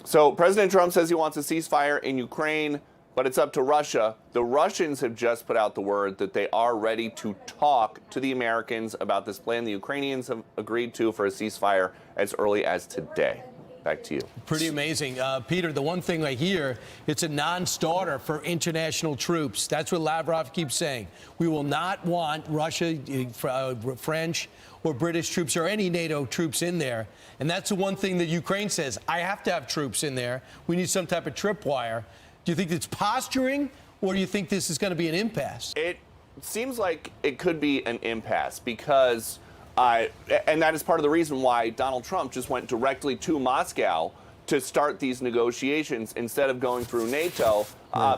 So President Trump says he wants a ceasefire in Ukraine, but it's up to Russia. The Russians have just put out the word that they are ready to talk to the Americans about this plan the Ukrainians have agreed to for a ceasefire as early as today. Back to you. Pretty amazing. Peter, the one thing I hear, it's a non-starter for international troops. That's what Lavrov keeps saying. We will not want Russia, French or British troops or any NATO troops in there. And that's the one thing that Ukraine says. I have to have troops in there. We need some type of tripwire. Do you think it's posturing, or do you think this is going to be an impasse? It seems like it could be an impasse because and that is part of the reason why Donald Trump just went directly to Moscow to start these negotiations instead of going through NATO,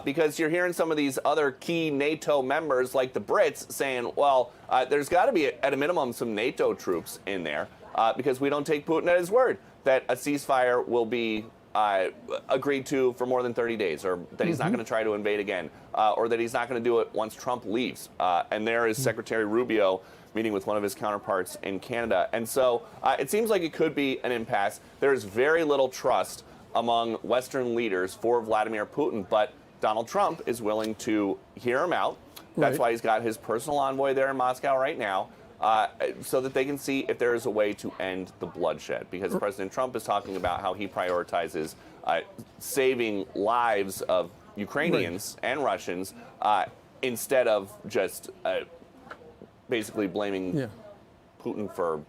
because you're hearing some of these other key NATO members like the Brits saying, well, there's got to be, at a minimum, some NATO troops in there because we don't take Putin at his word that a ceasefire will be agreed to for more than 30 days, or that he's not going to try to invade again, or that he's not going to do it once Trump leaves. And there is Secretary Rubio meeting with one of his counterparts in Canada. And so it seems like it could be an impasse. There is very little trust among Western leaders for Vladimir Putin, but Donald Trump is willing to hear him out. That's why he's got his personal envoy there in Moscow right now, so that they can see if there is a way to end the bloodshed. Because President Trump is talking about how he prioritizes saving lives of Ukrainians and Russians instead of just basically blaming Putin for